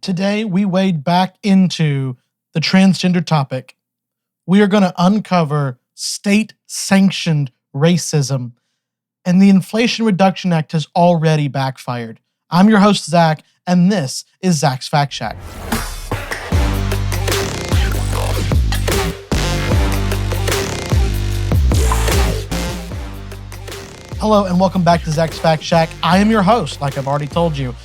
Today, we wade back into the transgender topic. We are going to uncover state-sanctioned racism, and the Inflation Reduction Act has already backfired. I'm your host, Zach, and this is Zach's Fact Shack. Hello, and welcome back to Zach's Fact Shack. I am your host, like I've already told you.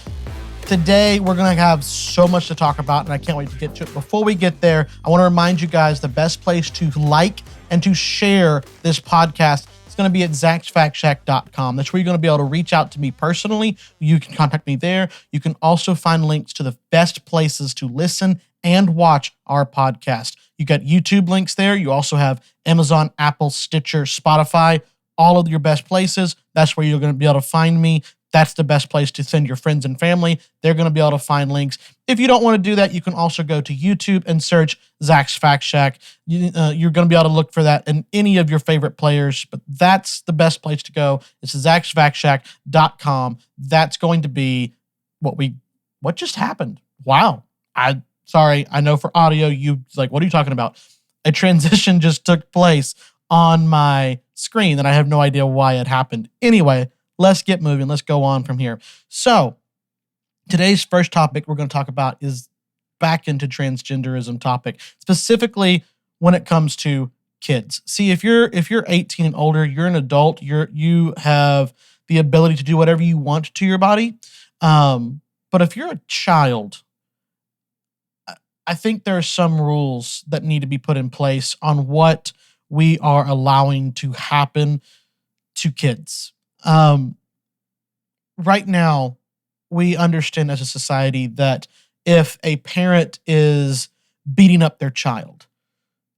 Today, we're going to have so much to talk about, and I can't wait to get to it. Before we get there, I want to remind you guys the best place to like and to share this podcast is going to be at zacksfactshack.com. That's where you're going to be able to reach out to me personally. You can contact me there. You can also find links to the best places to listen and watch our podcast. You got YouTube links there. You also have Amazon, Apple, Stitcher, Spotify, all of your best places. That's where you're going to be able to find me. That's the best place to send your friends and family. They're going to be able to find links. If you don't want to do that, you can also go to YouTube and search Zach's Fact Shack. You're going to be able to look for that in any of your favorite players, but that's the best place to go. It's zacksfactshack.com. That's going to be what just happened? Wow. Sorry, I know for audio, what are you talking about? A transition just took place on my screen and I have no idea why it happened. Anyway, let's get moving. Let's go on from here. So today's first topic we're going to talk about is back into transgenderism topic, specifically when it comes to kids. See, if you're 18 and older, you're an adult, you have the ability to do whatever you want to your body. But if you're a child, I think there are some rules that need to be put in place on what we are allowing to happen to kids. Right now, we understand as a society that if a parent is beating up their child,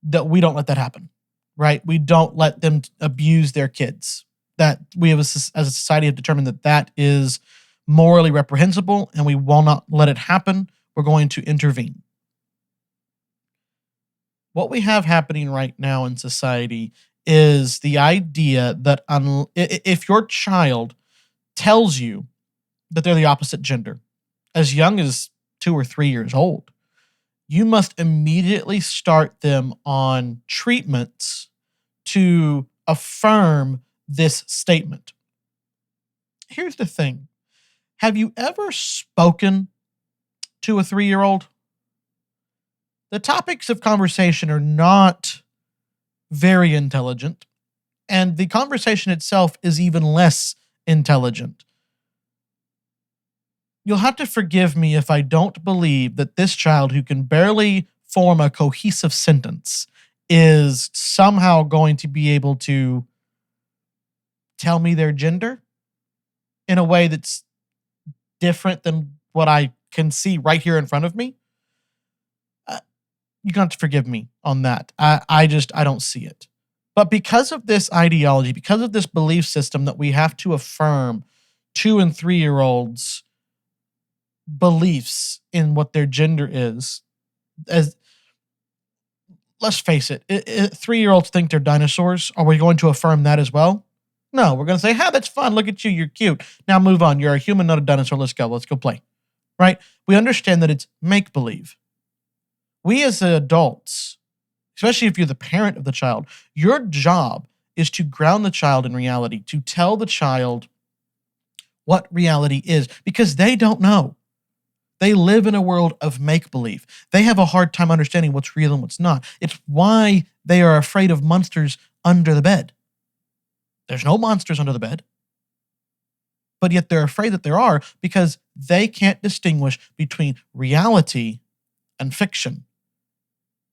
that we don't let that happen, right? We don't let them abuse their kids. That we have, as a society, have determined that that is morally reprehensible, and we will not let it happen. We're going to intervene. What we have happening right now in society is the idea that if your child tells you that they're the opposite gender, as young as 2 or 3 years old, you must immediately start them on treatments to affirm this statement. Here's the thing. Have you ever spoken to a 3-year-old? The topics of conversation are not very intelligent, and the conversation itself is even less intelligent. You'll have to forgive me if I don't believe that this child, who can barely form a cohesive sentence, is somehow going to be able to tell me their gender in a way that's different than what I can see right here in front of me. You're going to have to forgive me on that. I don't see it. But because of this ideology, because of this belief system that we have to affirm 2 and 3-year-olds' beliefs in what their gender is, let's face it, 3-year-olds think they're dinosaurs. Are we going to affirm that as well? No, we're going to say, that's fun. Look at you. You're cute. Now move on. You're a human, not a dinosaur. Let's go. Let's go play. Right? We understand that it's make-believe. We as adults, especially if you're the parent of the child, your job is to ground the child in reality, to tell the child what reality is, because they don't know. They live in a world of make-believe. They have a hard time understanding what's real and what's not. It's why they are afraid of monsters under the bed. There's no monsters under the bed. But yet they're afraid that there are, because they can't distinguish between reality and fiction.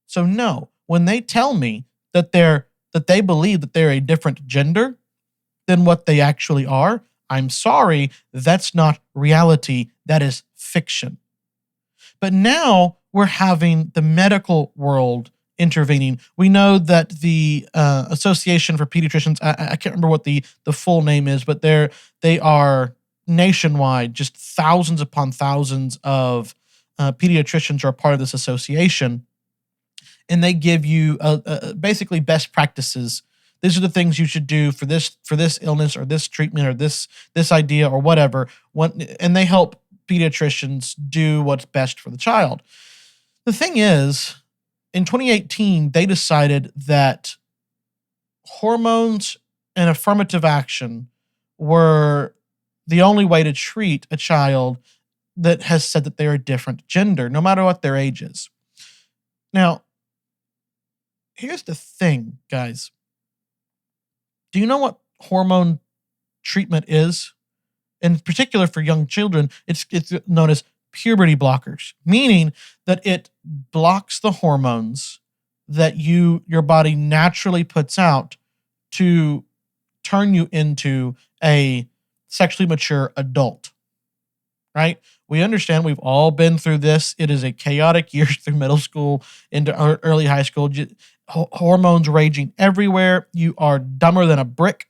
So no, when they tell me that they believe that they're a different gender than what they actually are, I'm sorry, that's not reality, that is fiction. But now we're having the medical world intervening. We know that the Association for Pediatricians, I can't remember what the full name is, but they are nationwide, just thousands upon thousands of pediatricians are a part of this association. And they give you basically best practices. These are the things you should do for this illness or this treatment or this idea or whatever. And they help pediatricians do what's best for the child. The thing is, in 2018, they decided that hormones and affirmative action were the only way to treat a child that has said that they're a different gender, no matter what their age is. Now, here's the thing, guys. Do you know what hormone treatment is? In particular for young children, it's known as puberty blockers, meaning that it blocks the hormones that your body naturally puts out to turn you into a sexually mature adult, right? We understand, we've all been through this. It is a chaotic year through middle school into early high school. Hormones raging everywhere. You are dumber than a brick.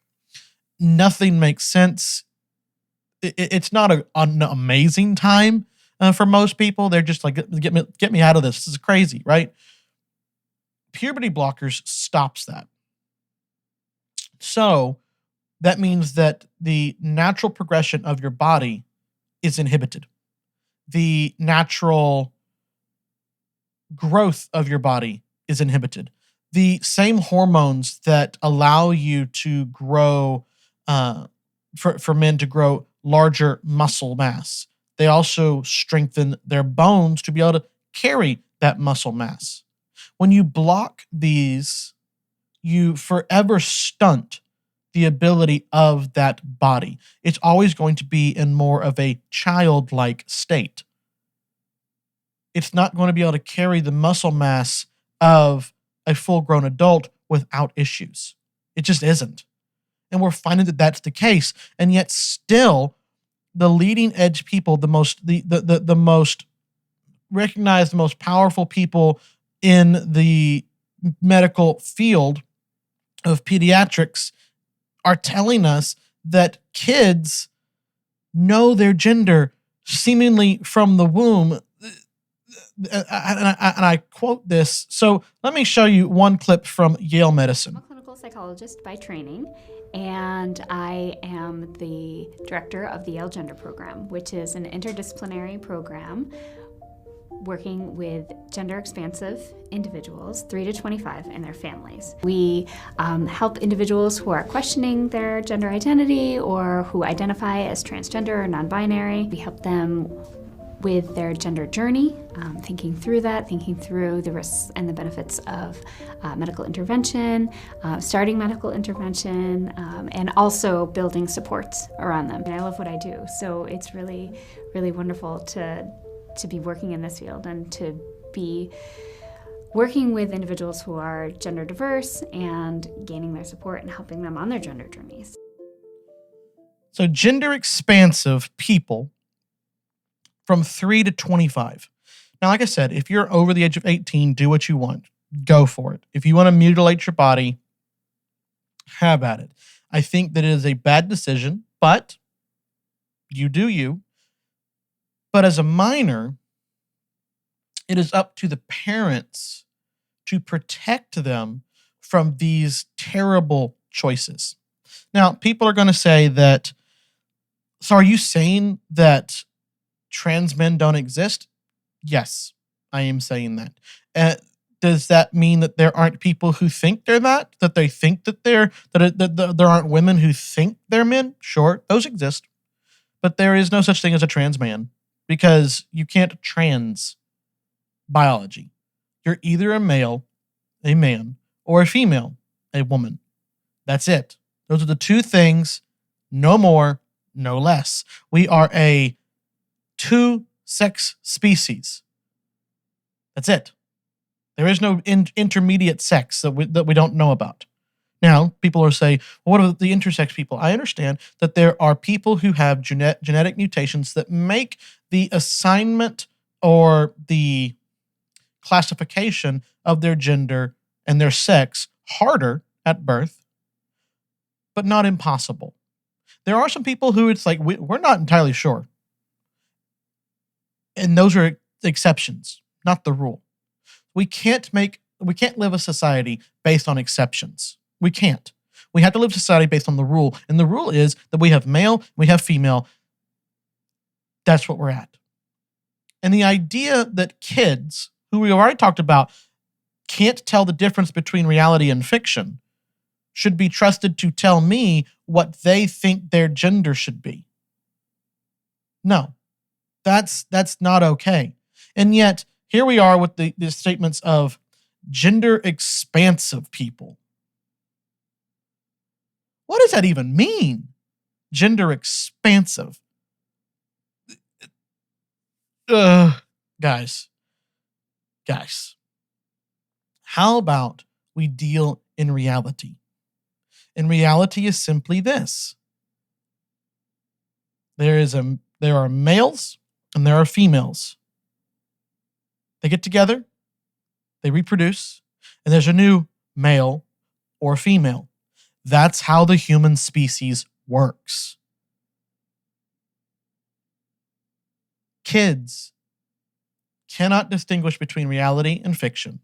Nothing makes sense. It's not an amazing time for most people. They're just like, get me out of this. This is crazy, right? Puberty blockers stops that. So that means that the natural progression of your body is inhibited. The natural growth of your body is inhibited. The same hormones that allow you to grow, for men to grow larger muscle mass, they also strengthen their bones to be able to carry that muscle mass. When you block these, you forever stunt the ability of that body. It's always going to be in more of a childlike state. It's not going to be able to carry the muscle mass of a full-grown adult without issues. It just isn't. And we're finding that that's the case. And yet still, the leading edge people, the most recognized, the most powerful people in the medical field of pediatrics are telling us that kids know their gender seemingly from the womb. And I quote this. So let me show you one clip from Yale Medicine. I'm a clinical psychologist by training, and I am the director of the Yale Gender Program, which is an interdisciplinary program working with gender expansive individuals, 3 to 25, and their families. We help individuals who are questioning their gender identity or who identify as transgender or non-binary. We help them with their gender journey, thinking through the risks and the benefits of medical intervention, starting medical intervention, and also building supports around them. And I love what I do, so it's really, really wonderful to be working in this field and to be working with individuals who are gender diverse and gaining their support and helping them on their gender journeys. So gender expansive people from 3 to 25. Now, like I said, if you're over the age of 18, do what you want. Go for it. If you want to mutilate your body, have at it. I think that it is a bad decision, but you do you. But as a minor, it is up to the parents to protect them from these terrible choices. Now, people are going to say that, so are you saying that trans men don't exist? Yes, I am saying that. Does that mean that there aren't people who think they're that? That they think that there aren't women who think they're men? Sure, those exist. But there is no such thing as a trans man, because you can't trans biology. You're either a male, a man, or a female, a woman. That's it. Those are the two things, no more, no less. We are a two-sex species. That's it. There is no intermediate sex that we don't know about. Now, people are saying, well, what are the intersex people? I understand that there are people who have genetic mutations that make the assignment or the classification of their gender and their sex harder at birth, but not impossible. There are some people who it's like, we're not entirely sure. And those are exceptions, not the rule. We can't live a society based on exceptions. We can't. We have to live society based on the rule. And the rule is that we have male, we have female. That's what we're at. And the idea that kids, who we already talked about, can't tell the difference between reality and fiction, should be trusted to tell me what they think their gender should be. No, that's not okay. And yet, here we are with the statements of gender expansive people. What does that even mean? Gender expansive. Guys, how about we deal in reality? And reality is simply this. There are males and there are females. They get together, they reproduce, and there's a new male or female. That's how the human species works. Kids cannot distinguish between reality and fiction.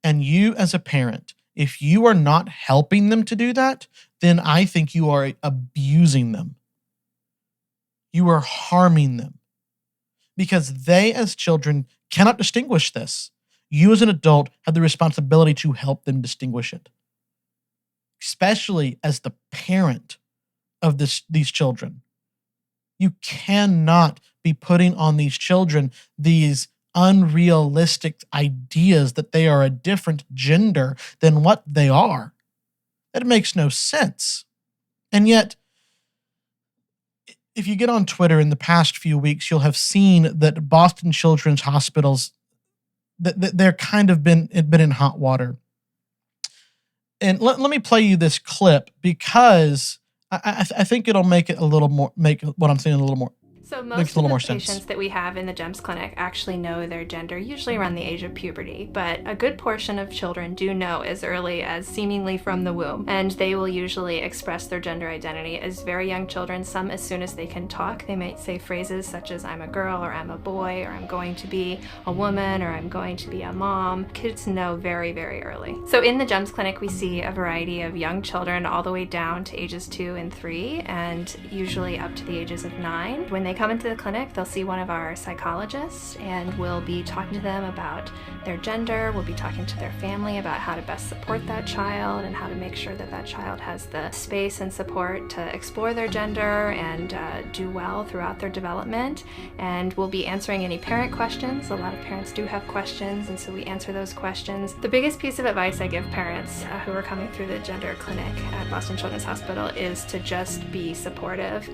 And you, as a parent, if you are not helping them to do that, then I think you are abusing them. You are harming them. Because they, as children, cannot distinguish this. You, as an adult, have the responsibility to help them distinguish it. Especially as the parent of these children. You cannot be putting on these children these unrealistic ideas that they are a different gender than what they are. That makes no sense. And yet, if you get on Twitter in the past few weeks, you'll have seen that Boston Children's Hospitals, they're kind of been in hot water. And let me play you this clip because I think it'll make what I'm saying a little more. So most of the patients that we have in the GEMS clinic actually know their gender, usually around the age of puberty, but a good portion of children do know as early as seemingly from the womb, and they will usually express their gender identity as very young children, some as soon as they can talk. They might say phrases such as I'm a girl, or I'm a boy, or I'm going to be a woman, or I'm going to be a mom. Kids know very, very early. So in the GEMS clinic, we see a variety of young children all the way down to ages 2 and 3, and usually up to the ages of 9. When they come into the clinic, they'll see one of our psychologists, and we'll be talking to them about their gender. We'll be talking to their family about how to best support that child and how to make sure that that child has the space and support to explore their gender and do well throughout their development. And we'll be answering any parent questions. A lot of parents do have questions, and so we answer those questions. The biggest piece of advice I give parents who are coming through the gender clinic at Boston Children's Hospital is to just be supportive.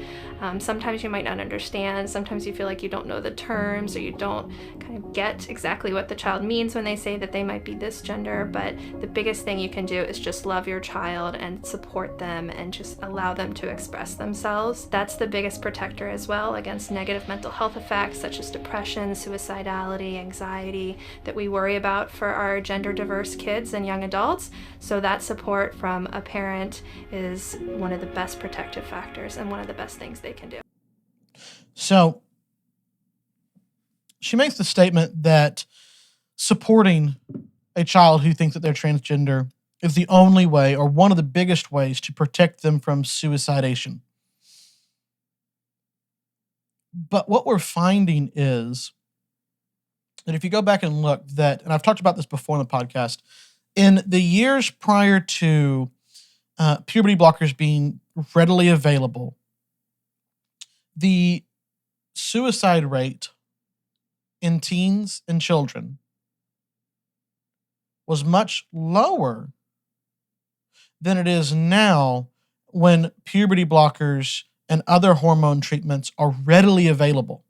Sometimes you might not understand, sometimes you feel like you don't know the terms, or you don't kind of get exactly what the child means when they say that they might be this gender, but the biggest thing you can do is just love your child and support them and just allow them to express themselves. That's the biggest protector as well against negative mental health effects such as depression, suicidality, anxiety that we worry about for our gender diverse kids and young adults. So that support from a parent is one of the best protective factors and one of the best things they can do. So she makes the statement that supporting a child who thinks that they're transgender is the only way, or one of the biggest ways, to protect them from suicidation. But what we're finding is that if you go back and look, and I've talked about this before in the podcast, in the years prior to puberty blockers being readily available, the suicide rate in teens and children was much lower than it is now when puberty blockers and other hormone treatments are readily available.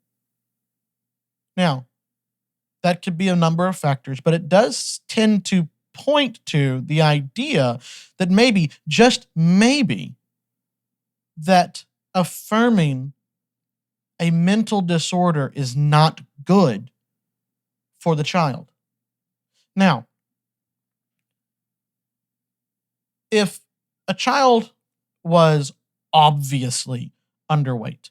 Now, that could be a number of factors, but it does tend to point to the idea that maybe, just maybe, that affirming a mental disorder is not good for the child. Now, if a child was obviously underweight,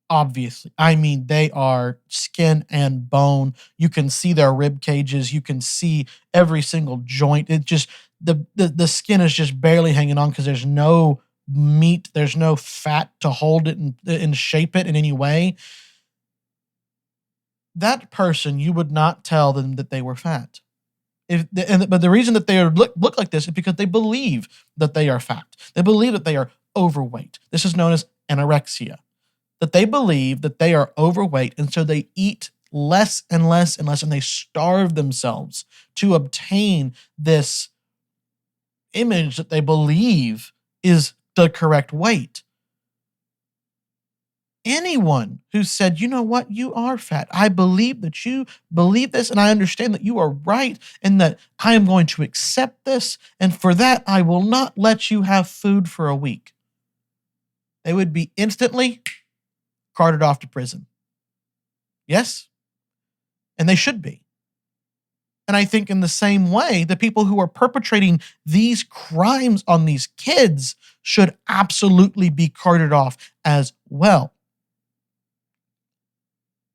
I mean, they are skin and bone. You can see their rib cages. You can see every single joint. It just, the skin is just barely hanging on because there's no meat, there's no fat to hold it and shape it in any way. that person, you would not tell them that they were fat. But the reason that they look like this is because they believe that they are fat. They believe that they are overweight. This is known as anorexia. That they believe that they are overweight, and so they eat less and less and less, and they starve themselves to obtain this image that they believe is the correct weight. Anyone who said, you know what, you are fat. I believe that you believe this, and I understand that you are right, and that I am going to accept this, and for that, I will not let you have food for a week. They would be instantly carted off to prison. Yes? And they should be. And I think in the same way, the people who are perpetrating these crimes on these kids should absolutely be carted off as well.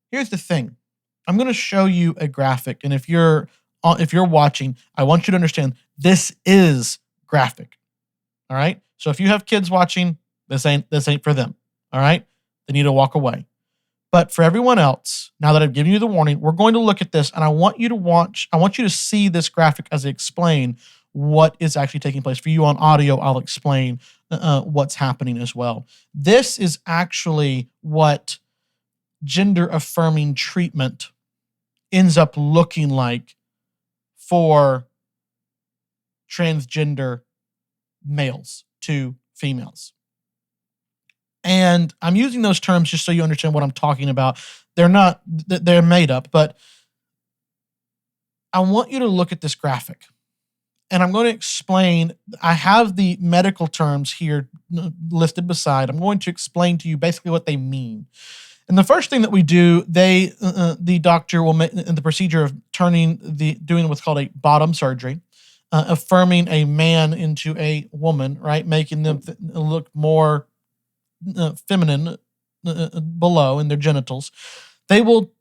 Here's the thing. I'm going to show you a graphic, and if you're watching, I want you to understand this is graphic. All right? So if you have kids watching, this ain't for them. All right? They need to walk away. But for everyone else, now that I've given you the warning, we're going to look at this, and I want you to see this graphic as I explain what is actually taking place. For you on audio, I'll explain what's happening as well. This is actually what gender-affirming treatment ends up looking like for transgender males to females. And I'm using those terms just so you understand what I'm talking about. They're made up, but I want you to look at this graphic. And I'm going to explain, I have the medical terms here listed beside. I'm going to explain to you basically what they mean. And the first thing that we do, the doctor will make in the procedure of doing what's called a bottom surgery, affirming a man into a woman, right? Making them look more feminine below in their genitals. They will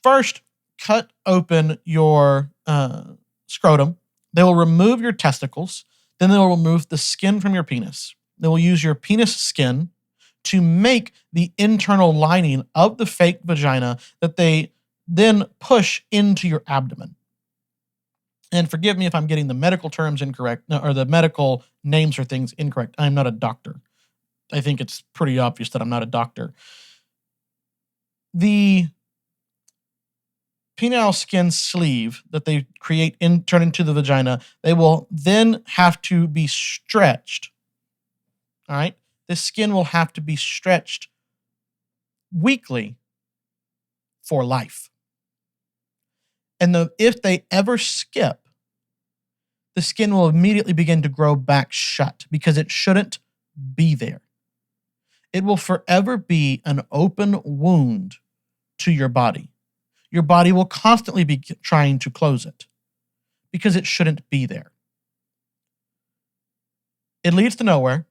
first cut open your scrotum. They will remove your testicles. Then they will remove the skin from your penis. They will use your penis skin to make the internal lining of the fake vagina that they then push into your abdomen. And forgive me if I'm getting the medical terms incorrect, or the medical names for things incorrect. I'm not a doctor. I think it's pretty obvious that I'm not a doctor. The penile skin sleeve that they create turn into the vagina, they will then have to be stretched. All right? This skin will have to be stretched weekly for life. And if they ever skip, the skin will immediately begin to grow back shut because it shouldn't be there. It will forever be an open wound to your body. Your body will constantly be trying to close it because it shouldn't be there. It leads to nowhere.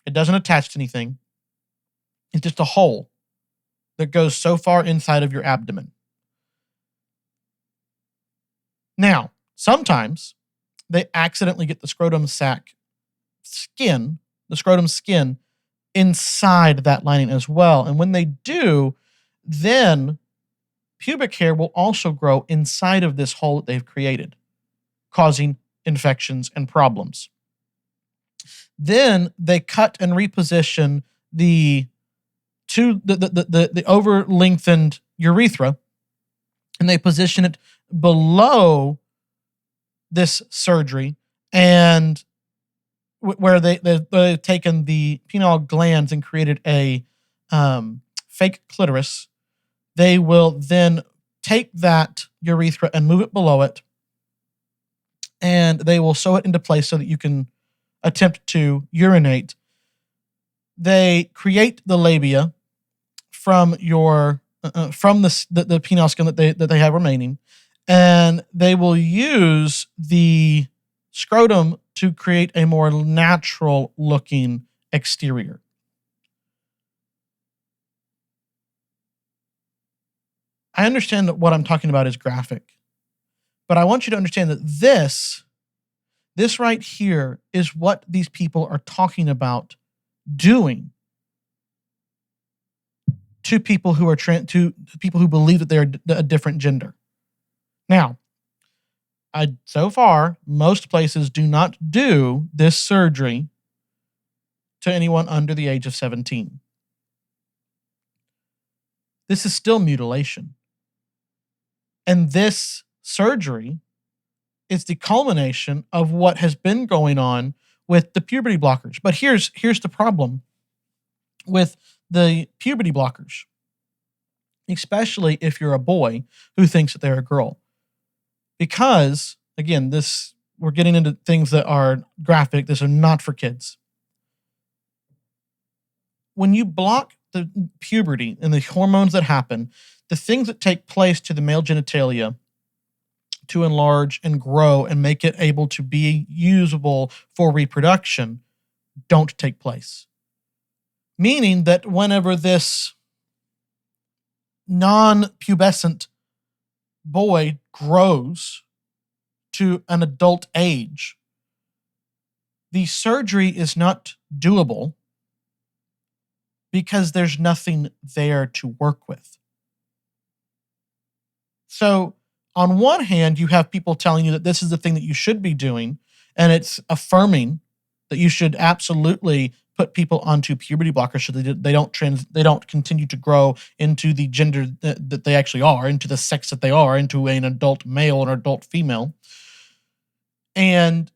It doesn't attach to anything. It's just a hole that goes so far inside of your abdomen. Now, sometimes they accidentally get the scrotum skin inside that lining as well. And when they do, then pubic hair will also grow inside of this hole that they've created, causing infections and problems. Then they cut and reposition the over lengthened urethra, and they position it below this surgery, and where they've taken the penile glands and created a fake clitoris. They will then take that urethra and move it below it, and they will sew it into place so that you can attempt to urinate. They create the labia from your from the penile skin that they have remaining, and they will use the scrotum to create a more natural looking exterior. I understand that what I'm talking about is graphic, but I want you to understand that this right here is what these people are talking about doing. to people who are to people who believe that they're a different gender. Now, so far, most places do not do this surgery to anyone under the age of 17. This is still mutilation. And this surgery is the culmination of what has been going on with the puberty blockers. But here's the problem with the puberty blockers, especially if you're a boy who thinks that they're a girl. Because, again, we're getting into things that are graphic. These are not for kids. When you block the puberty and the hormones that happen, the things that take place to the male genitalia to enlarge and grow and make it able to be usable for reproduction don't take place. Meaning that whenever this non-pubescent boy grows to an adult age, the surgery is not doable because there's nothing there to work with. So, on one hand, you have people telling you that this is the thing that you should be doing, and it's affirming that you should absolutely put people onto puberty blockers so that they don't continue to grow into the gender that they actually are, into the sex that they are, into an adult male or an adult female. And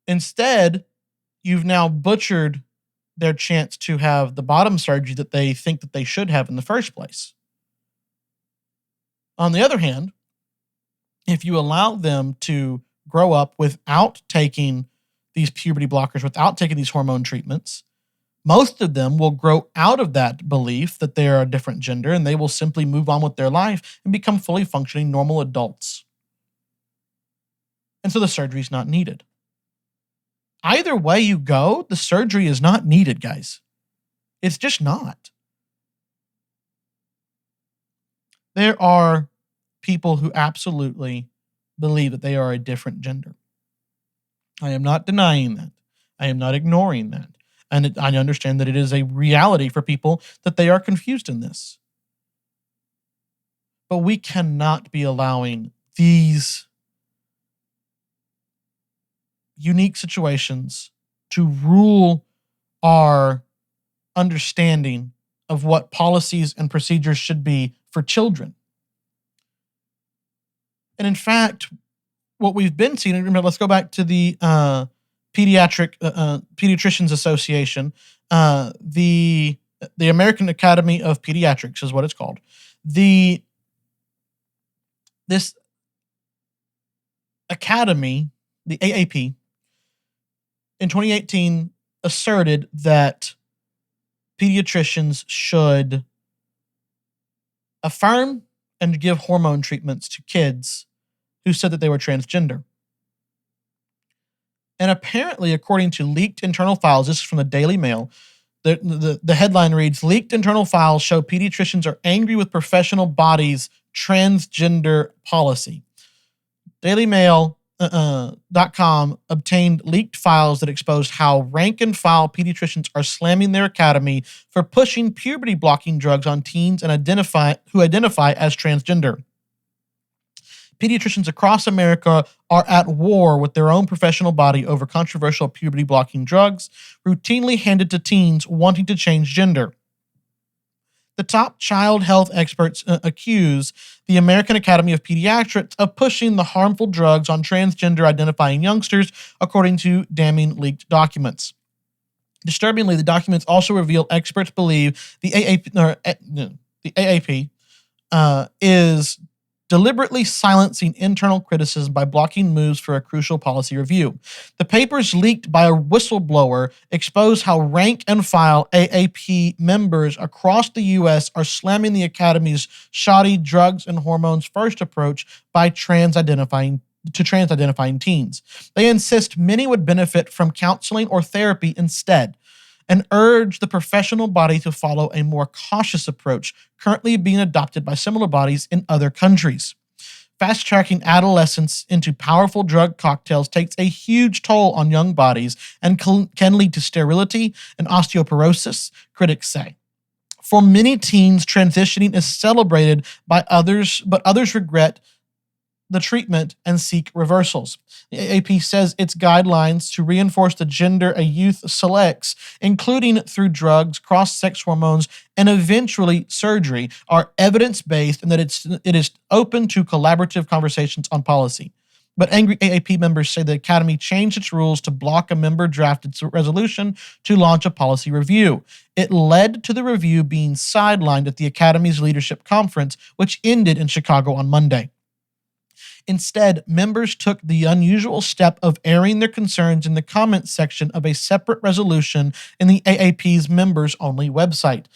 instead, you've now butchered their chance to have the bottom surgery that they think that they should have in the first place. On the other hand, if you allow them to grow up without taking these puberty blockers, without taking these hormone treatments, most of them will grow out of that belief that they are a different gender, and they will simply move on with their life and become fully functioning normal adults. And so the surgery is not needed. Either way you go, the surgery is not needed, guys. It's just not. There are people who absolutely believe that they are a different gender. I am not denying that. I am not ignoring that. And I understand that it is a reality for people that they are confused in this. But we cannot be allowing these unique situations to rule our understanding of what policies and procedures should be for children. And in what we've been seeing, remember, let's go back to the Pediatricians Association, the American Academy of Pediatrics is what it's called. This academy, the AAP, in 2018 asserted that pediatricians should affirm and give hormone treatments to kids who said that they were transgender. And apparently, according to leaked internal files, this is from the Daily Mail, the headline reads, "Leaked internal files show pediatricians are angry with professional bodies' transgender policy." DailyMail.com obtained leaked files that exposed how rank-and-file pediatricians are slamming their academy for pushing puberty-blocking drugs on teens and who identify as transgender. Pediatricians across America are at war with their own professional body over controversial puberty-blocking drugs routinely handed to teens wanting to change gender. The top child health experts accuse the American Academy of Pediatrics of pushing the harmful drugs on transgender-identifying youngsters, according to damning leaked documents. Disturbingly, the documents also reveal experts believe the AAP is deliberately silencing internal criticism by blocking moves for a crucial policy review. The papers leaked by a whistleblower expose how rank-and-file AAP members across the U.S. are slamming the Academy's shoddy drugs and hormones first approach by trans-identifying teens. They insist many would benefit from counseling or therapy instead, and urge the professional body to follow a more cautious approach currently being adopted by similar bodies in other countries. Fast-tracking adolescents into powerful drug cocktails takes a huge toll on young bodies and can lead to sterility and osteoporosis, critics say. For many teens, transitioning is celebrated by others, but others regret the treatment and seek reversals. The AAP says its guidelines to reinforce the gender a youth selects, including through drugs, cross-sex hormones, and eventually surgery, are evidence-based and that it is open to collaborative conversations on policy. But angry AAP members say the Academy changed its rules to block a member-drafted resolution to launch a policy review. It led to the review being sidelined at the Academy's leadership conference, which ended in Chicago on Monday. Instead, members took the unusual step of airing their concerns in the comments section of a separate resolution in the AAP's members-only website.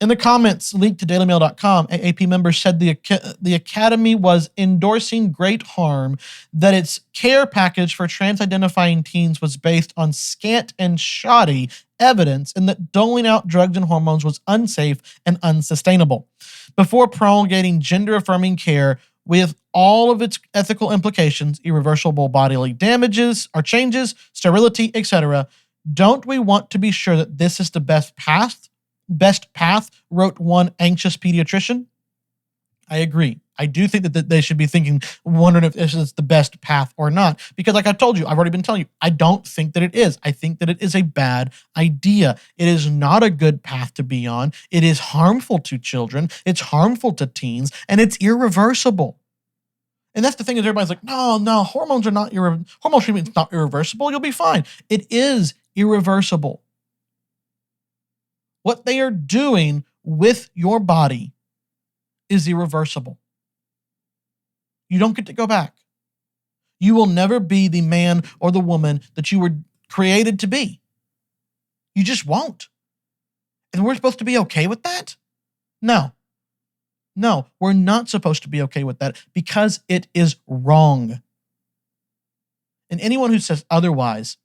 In the comments leaked to dailymail.com, AAP members said the Academy was endorsing great harm, that its care package for trans-identifying teens was based on scant and shoddy evidence, and that doling out drugs and hormones was unsafe and unsustainable. Before promulgating gender-affirming care, with all of its ethical implications, irreversible bodily damages or changes, sterility, etc., don't we want to be sure that this is the best path? Best path, wrote one anxious pediatrician. I agree. I do think that they should be wondering if this is the best path or not. Because like I told you, I've already been telling you, I don't think that it is. I think that it is a bad idea. It is not a good path to be on. It is harmful to children. It's harmful to teens, and it's irreversible. And that's the thing is everybody's like, no, hormones are not hormone treatment's not irreversible. You'll be fine. It is irreversible. What they are doing with your body is irreversible. You don't get to go back. You will never be the man or the woman that you were created to be. You just won't. And we're supposed to be okay with that? No, we're not supposed to be okay with that because it is wrong. And anyone who says otherwise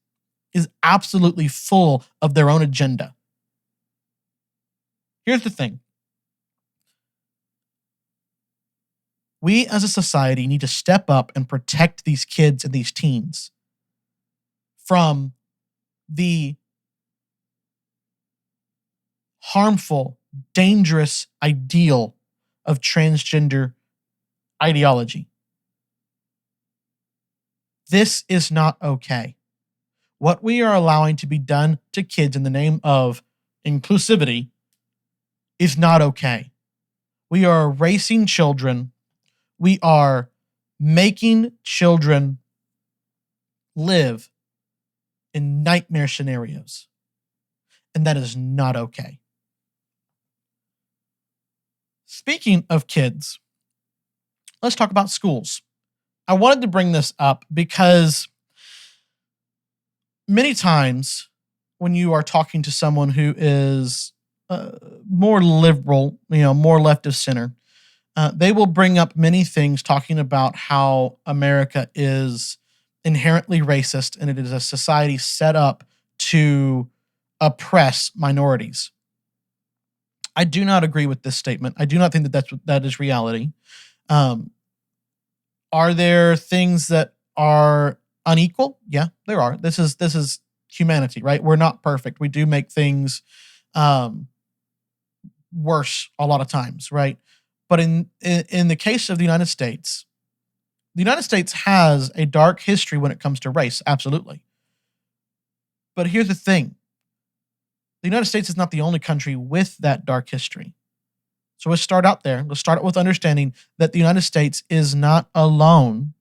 is absolutely full of their own agenda. Here's the thing. We as a society need to step up and protect these kids and these teens from the harmful, dangerous ideal of transgender ideology. This is not okay. What we are allowing to be done to kids in the name of inclusivity is not okay. We are erasing children. We are making children live in nightmare scenarios. And that is not okay. Speaking of kids, let's talk about schools. I wanted to bring this up because many times when you are talking to someone who is more liberal, more left of center, they will bring up many things talking about how America is inherently racist and it is a society set up to oppress minorities. I do not agree with this statement. I do not think that is reality. Are there things that are unequal? Yeah, there are. This is humanity, right? We're not perfect. We do make things worse a lot of times, right? But in the case of the United States has a dark history when it comes to race, absolutely. But here's the thing. The United States is not the only country with that dark history. So let's start out there. Let's start out with understanding that the United States is not alone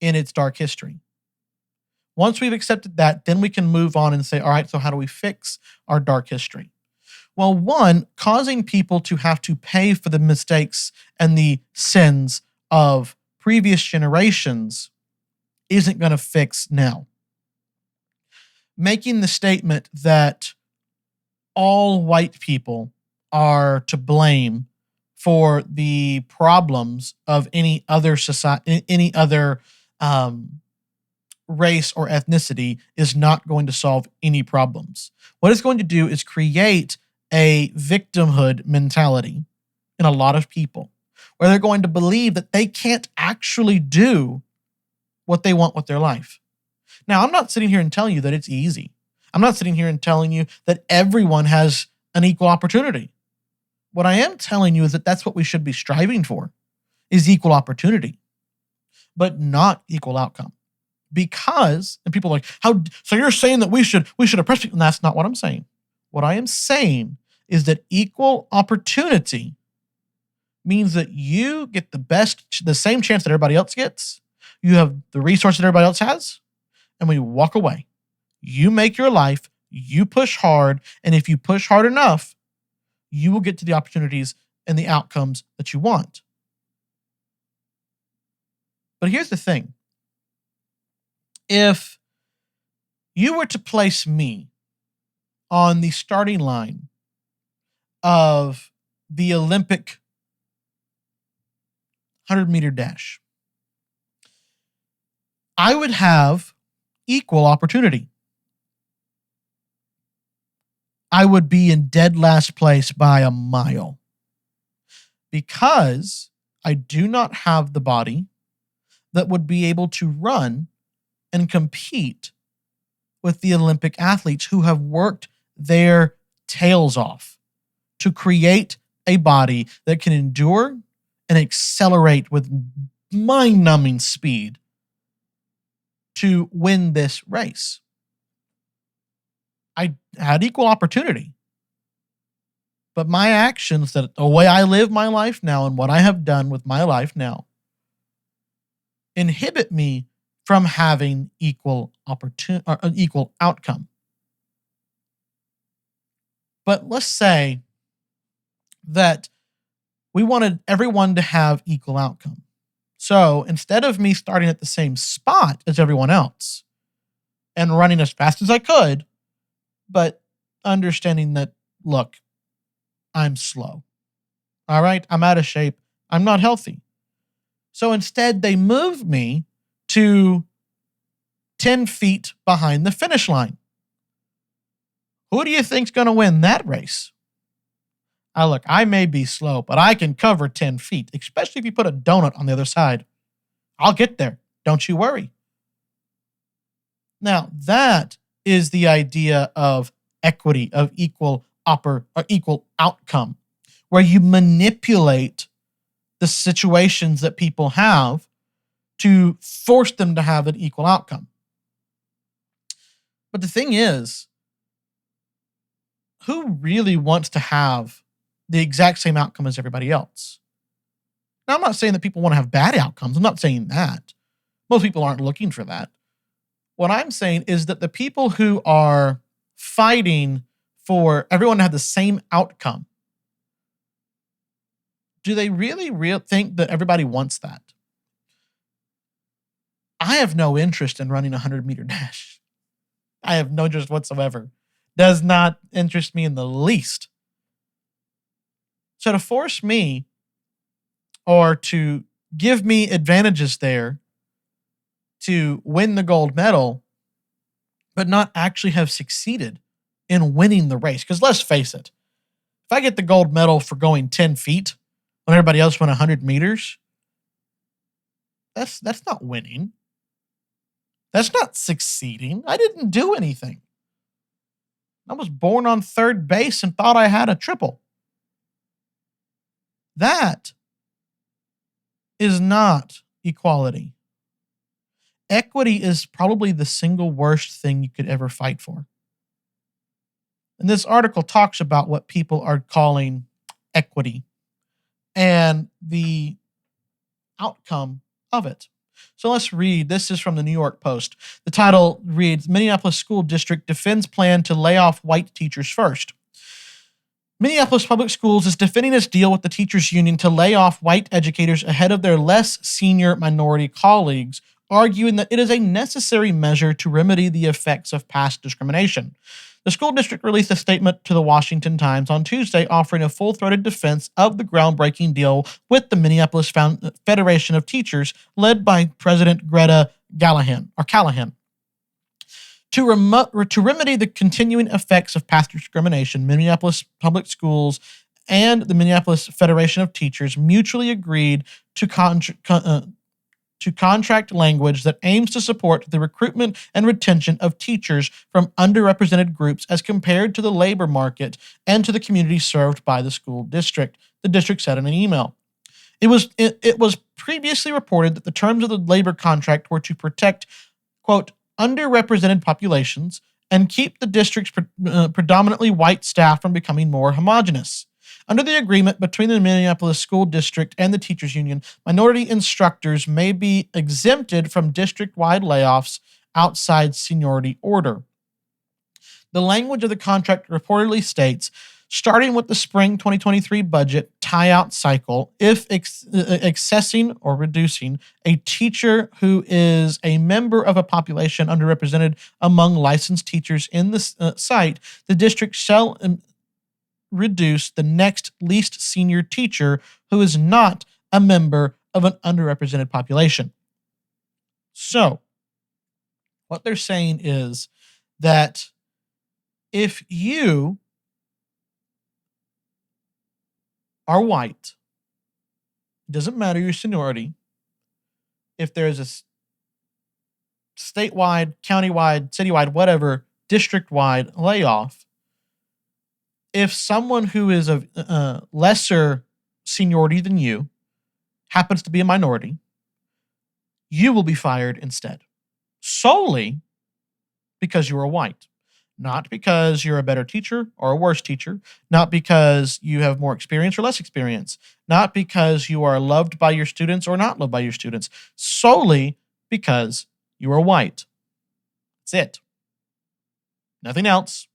in its dark history. Once we've accepted that, then we can move on and say, all right, so how do we fix our dark history? Well, one, causing people to have to pay for the mistakes and the sins of previous generations isn't going to fix now. Making the statement that all white people are to blame for the problems of any other society, any other race or ethnicity is not going to solve any problems. What it's going to do is create a victimhood mentality in a lot of people, where they're going to believe that they can't actually do what they want with their life. Now, I'm not sitting here and telling you that it's easy. I'm not sitting here and telling you that everyone has an equal opportunity. What I am telling you is that that's what we should be striving for, is equal opportunity, but not equal outcome. Because, and people are like, so you're saying that we should oppress people? And that's not what I'm saying. What I am saying is that equal opportunity means that you get the same chance that everybody else gets. You have the resources that everybody else has, and when you walk away, you make your life, you push hard, and if you push hard enough, you will get to the opportunities and the outcomes that you want. But here's the thing. If you were to place me on the starting line of the Olympic 100-meter dash, I would have equal opportunity. I would be in dead last place by a mile because I do not have the body that would be able to run and compete with the Olympic athletes who have worked their tails off to create a body that can endure and accelerate with mind-numbing speed to win this race. I had equal opportunity, but my actions, the way I live my life now and what I have done with my life now, inhibit me from having equal opportunity or an equal outcome. But let's say that we wanted everyone to have equal outcome. So instead of me starting at the same spot as everyone else and running as fast as I could, but understanding that, look, I'm slow. All right, I'm out of shape. I'm not healthy. So instead, they moved me to 10 feet behind the finish line. Who do you think's going to win that race? Look, I may be slow, but I can cover 10 feet, especially if you put a donut on the other side. I'll get there. Don't you worry. Now, that is the idea of equity, of equal outcome, where you manipulate the situations that people have to force them to have an equal outcome. But the thing is, who really wants to have the exact same outcome as everybody else? Now, I'm not saying that people want to have bad outcomes. I'm not saying that. Most people aren't looking for that. What I'm saying is that the people who are fighting for everyone to have the same outcome, do they really think that everybody wants that? I have no interest in running a 100-meter dash. I have no interest whatsoever. Does not interest me in the least. So to force me or to give me advantages there to win the gold medal, but not actually have succeeded in winning the race. Because let's face it, if I get the gold medal for going 10 feet when everybody else went 100 meters, that's not winning. That's not succeeding. I didn't do anything. I was born on third base and thought I had a triple. That is not equality. Equity is probably the single worst thing you could ever fight for. And this article talks about what people are calling equity and the outcome of it. So let's read. This is from the New York Post. The title reads, Minneapolis School District defends plan to lay off white teachers first. Minneapolis Public Schools is defending its deal with the teachers union to lay off white educators ahead of their less senior minority colleagues, arguing that it is a necessary measure to remedy the effects of past discrimination. The school district released a statement to the Washington Times on Tuesday offering a full-throated defense of the groundbreaking deal with the Minneapolis Federation of Teachers, led by President Greta Callahan. To remedy the continuing effects of past discrimination, Minneapolis Public Schools and the Minneapolis Federation of Teachers mutually agreed to to contract language that aims to support the recruitment and retention of teachers from underrepresented groups as compared to the labor market and to the community served by the school district, the district said in an email. It was previously reported that the terms of the labor contract were to protect, quote, underrepresented populations and keep the district's predominantly white staff from becoming more homogenous. Under the agreement between the Minneapolis School District and the Teachers Union, minority instructors may be exempted from district-wide layoffs outside seniority order. The language of the contract reportedly states, starting with the spring 2023 budget tie-out cycle, if accessing or reducing a teacher who is a member of a population underrepresented among licensed teachers in the site, the district shall reduce the next least senior teacher who is not a member of an underrepresented population. So, what they're saying is that if you are white, it doesn't matter your seniority, if there is a statewide, countywide, citywide, whatever, district-wide layoff, if someone who is of lesser seniority than you happens to be a minority, you will be fired instead, solely because you are white. Not because you're a better teacher or a worse teacher, not because you have more experience or less experience, not because you are loved by your students or not loved by your students, solely because you are white. That's it. Nothing else.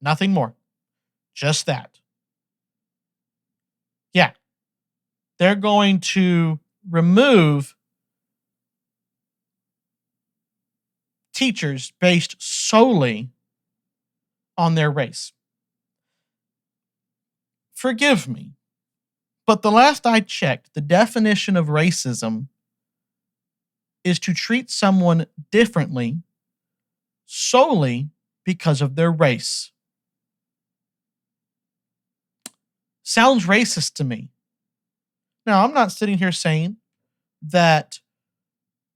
Nothing more. Just that. Yeah. They're going to remove teachers based solely on their race. Forgive me, but the last I checked, the definition of racism is to treat someone differently solely because of their race. Sounds racist to me. Now, I'm not sitting here saying that,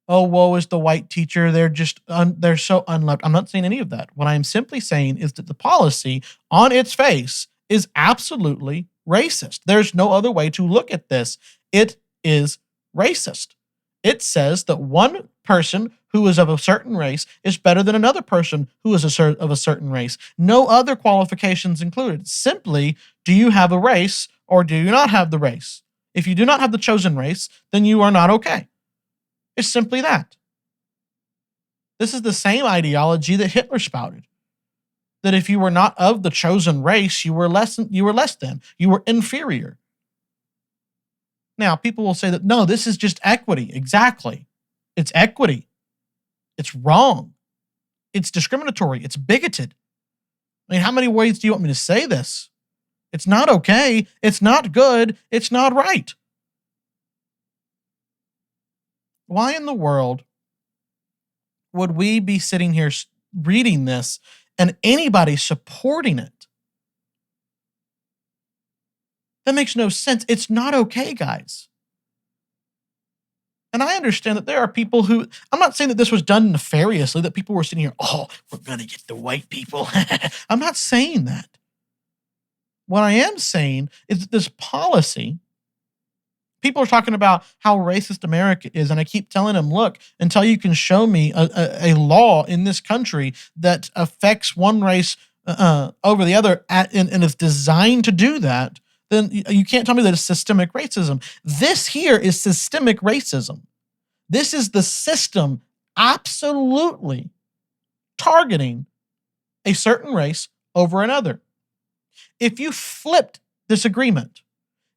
oh, woe is the white teacher, they're just, they're so unloved. I'm not saying any of that. What I am simply saying is that the policy on its face is absolutely racist. There's no other way to look at this. It is racist. It says that one person who is of a certain race is better than another person who is of a certain race. No other qualifications included. Simply, do you have a race or do you not have the race? If you do not have the chosen race, then you are not okay. It's simply that. This is the same ideology that Hitler spouted. That if you were not of the chosen race, you were less than, you were inferior. Now, people will say that, no, this is just equity. Exactly. It's equity. It's wrong. It's discriminatory. It's bigoted. I mean, how many ways do you want me to say this? It's not okay. It's not good. It's not right. Why in the world would we be sitting here reading this and anybody supporting it? That makes no sense. It's not okay, guys. And I understand that there are people who, I'm not saying that this was done nefariously, that people were sitting here, oh, we're going to get the white people. I'm not saying that. What I am saying is that this policy, people are talking about how racist America is, and I keep telling them, look, until you can show me a law in this country that affects one race over the other and is designed to do that, then you can't tell me that it's systemic racism. This here is systemic racism. This is the system absolutely targeting a certain race over another. If you flipped this agreement,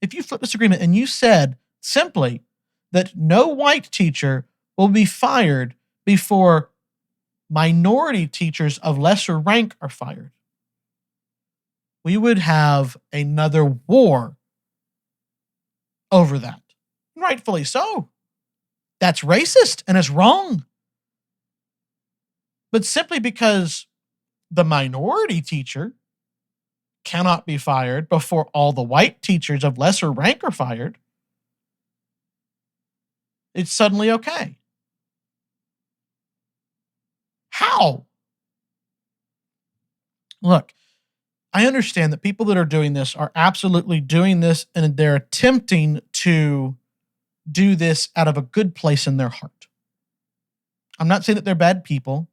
and you said simply that no white teacher will be fired before minority teachers of lesser rank are fired, we would have another war over that. Rightfully so. That's racist and it's wrong. But simply because the minority teacher cannot be fired before all the white teachers of lesser rank are fired, It's suddenly okay. How? Look, I understand that people that are doing this are absolutely doing this and they're attempting to do this out of a good place in their heart. I'm not saying that they're bad people.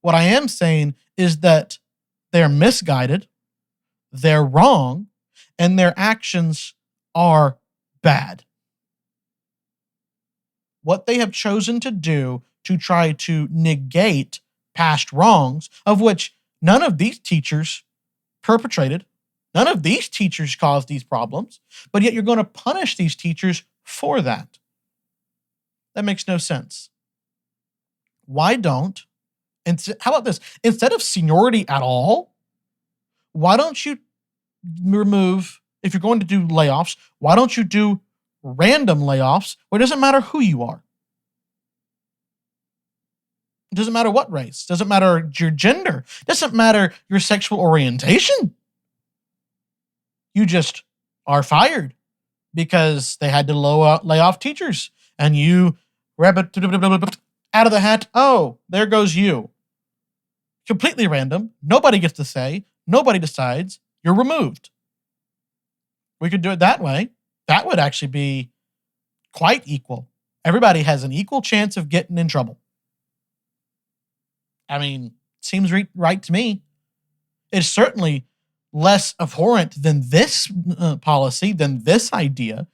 What I am saying is that they're misguided, they're wrong, and their actions are bad. What they have chosen to do to try to negate past wrongs, of which none of these teachers perpetrated, none of these teachers caused these problems, but yet you're going to punish these teachers for that. That makes no sense. Why don't, and how about this? Instead of seniority at all, why don't you remove, if you're going to do layoffs, why don't you do random layoffs where it doesn't matter who you are? It doesn't matter what race, doesn't matter your gender, doesn't matter your sexual orientation. You just are fired because they had to lay off teachers, and you grab it out of the hat. Oh, there goes you. Completely random. Nobody gets to say. Nobody decides. You're removed. We could do it that way. That would actually be quite equal. Everybody has an equal chance of getting in trouble. I mean, seems right to me. It's certainly less abhorrent than this policy, than this idea.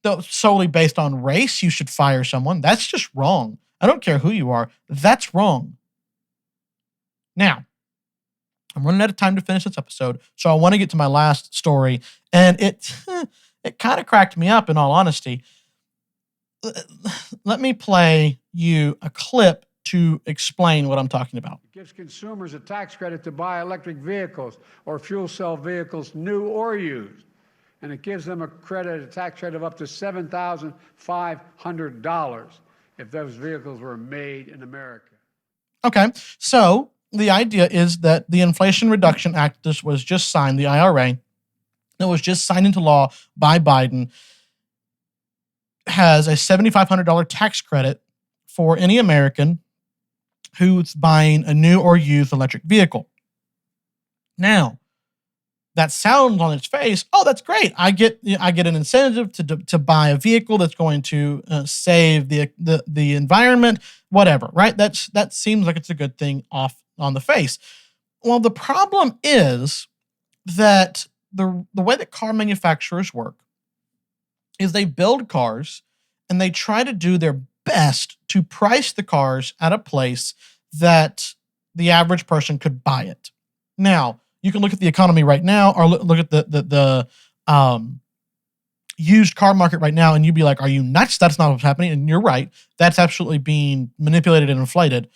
Though solely based on race, you should fire someone. That's just wrong. I don't care who you are. That's wrong. Now, I'm running out of time to finish this episode, so I want to get to my last story, and it kind of cracked me up, in all honesty. Let me play you a clip to explain what I'm talking about. It gives consumers a tax credit to buy electric vehicles or fuel cell vehicles, new or used. And it gives them a tax credit of up to $7,500 if those vehicles were made in America. Okay, so the idea is that the Inflation Reduction Act was just signed, the IRA, that was just signed into law by Biden, has a $7,500 tax credit for any American who's buying a new or used electric vehicle. Now, that sounds on its face, oh, that's great. I get an incentive to buy a vehicle that's going to save the environment, whatever, right? That seems like it's a good thing off on the face. Well, the problem is that the way that car manufacturers work is they build cars and they try to do their best to price the cars at a place that the average person could buy it. Now, you can look at the economy right now, or look at the used car market right now, and you'd be like, "Are you nuts? That's not what's happening." And you're right; that's absolutely being manipulated and inflated.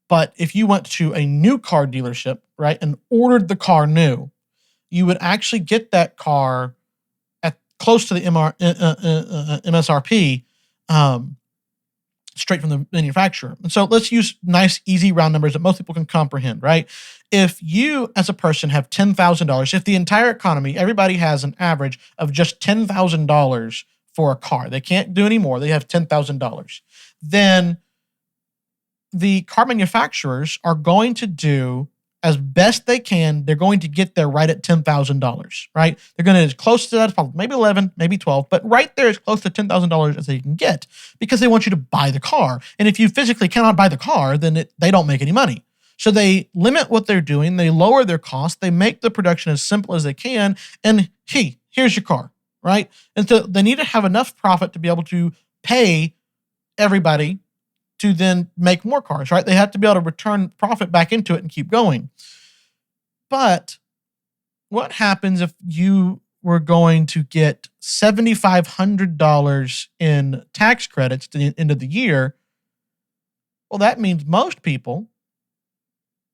But if you went to a new car dealership, right, and ordered the car new, you would actually get that car at close to the MSRP. Straight from the manufacturer. And so let's use nice, easy round numbers that most people can comprehend, right? If you, as a person, have $10,000, if the entire economy, everybody has an average of just $10,000 for a car, they can't do any more, they have $10,000, then the car manufacturers are going to do as best they can. They're going to get there right at $10,000, right? They're going to as close to that as possible, maybe 11, maybe 12, but right there as close to $10,000 as they can get, because they want you to buy the car. And if you physically cannot buy the car, then they don't make any money. So they limit what they're doing. They lower their costs. They make the production as simple as they can. And here's your car, right? And so they need to have enough profit to be able to pay everybody to then make more cars, right? They have to be able to return profit back into it and keep going. But what happens if you were going to get $7,500 in tax credits to the end of the year? Well, that means most people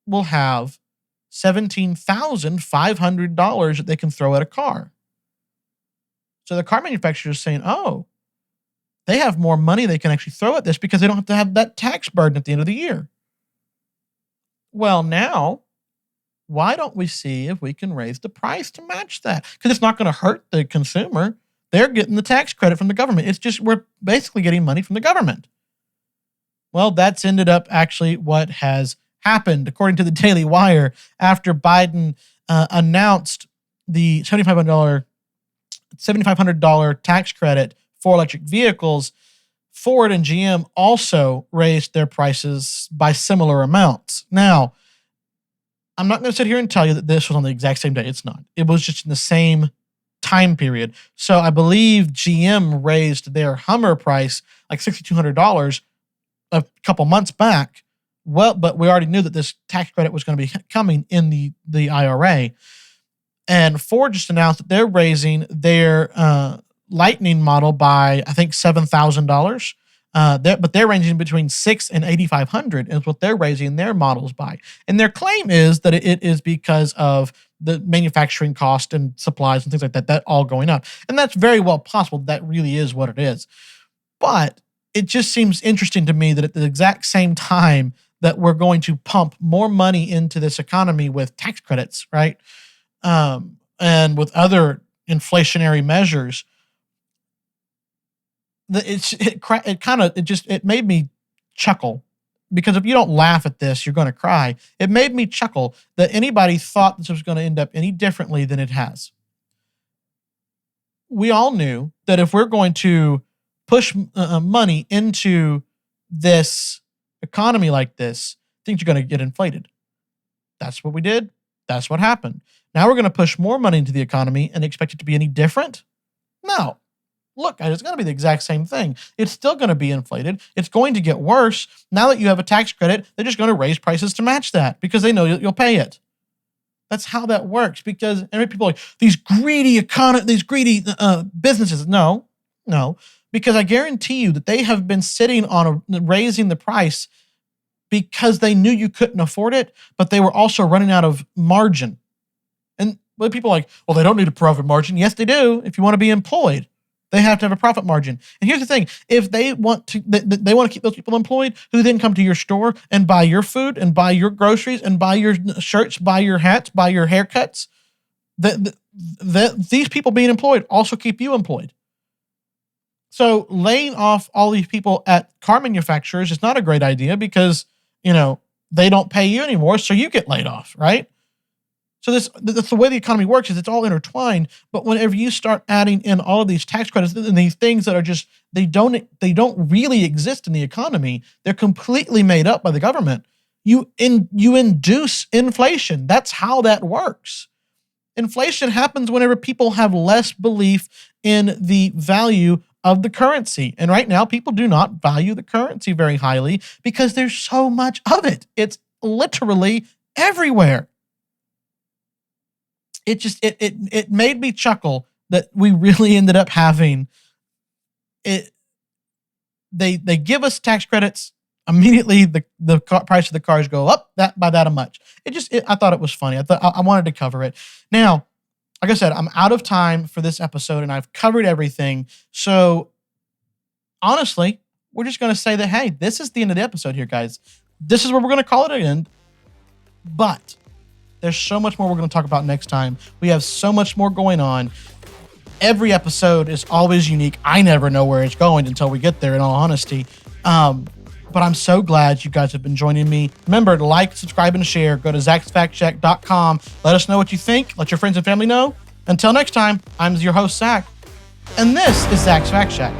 will have $17,500 that they can throw at a car. So the car manufacturer is saying, oh, they have more money they can actually throw at this because they don't have to have that tax burden at the end of the year. Well, now, why don't we see if we can raise the price to match that? Because it's not going to hurt the consumer. They're getting the tax credit from the government. It's just we're basically getting money from the government. Well, that's ended up actually what has happened, according to the Daily Wire, after Biden announced the $7,500 tax credit for electric vehicles. Ford and GM also raised their prices by similar amounts. Now, I'm not going to sit here and tell you that this was on the exact same day. It's not. It was just in the same time period. So I believe GM raised their Hummer price like $6,200 a couple months back. Well, but we already knew that this tax credit was going to be coming in the IRA. And Ford just announced that they're raising their Lightning model by, I think, $7,000. But they're ranging between $6,000 and $8,500 is what they're raising their models by. And their claim is that it is because of the manufacturing cost and supplies and things like that all going up. And that's very well possible. That really is what it is. But it just seems interesting to me that at the exact same time that we're going to pump more money into this economy with tax credits, right? And with other inflationary measures, it made me chuckle, because if you don't laugh at this, you're going to cry. It made me chuckle that anybody thought this was going to end up any differently than it has. We all knew that if we're going to push money into this economy like this, things are going to get inflated. That's what we did. That's what happened. Now we're going to push more money into the economy and expect it to be any different? No. Look, it's going to be the exact same thing. It's still going to be inflated. It's going to get worse. Now that you have a tax credit, they're just going to raise prices to match that because they know you'll pay it. That's how that works. Because people are like, these greedy businesses. No. Because I guarantee you that they have been sitting on raising the price because they knew you couldn't afford it, but they were also running out of margin. And people are like, well, they don't need a profit margin. Yes, they do. If you want to be employed, they have to have a profit margin. And here's the thing: if they want to keep those people employed, who then come to your store and buy your food and buy your groceries and buy your shirts, buy your hats, buy your haircuts, these people being employed also keep you employed. So laying off all these people at car manufacturers is not a great idea because, they don't pay you anymore, so you get laid off, right? So that's the way the economy works, is it's all intertwined. But whenever you start adding in all of these tax credits and these things that are just, they don't really exist in the economy, they're completely made up by the government. You induce inflation. That's how that works. Inflation happens whenever people have less belief in the value of the currency. And right now, people do not value the currency very highly because there's so much of it. It's literally everywhere. It made me chuckle that we really ended up having it. They give us tax credits. Immediately, the price of the cars go up by that much. I thought it was funny. I wanted to cover it. Now, like I said, I'm out of time for this episode, and I've covered everything. So, honestly, we're just going to say that, hey, this is the end of the episode here, guys. This is where we're going to call it an end. But there's so much more we're going to talk about next time. We have so much more going on. Every episode is always unique. I never know where it's going until we get there, in all honesty. But I'm so glad you guys have been joining me. Remember to like, subscribe, and share. Go to Zach'sFactCheck.com. Let us know what you think. Let your friends and family know. Until next time, I'm your host, Zach. And this is Zach's Fact Check.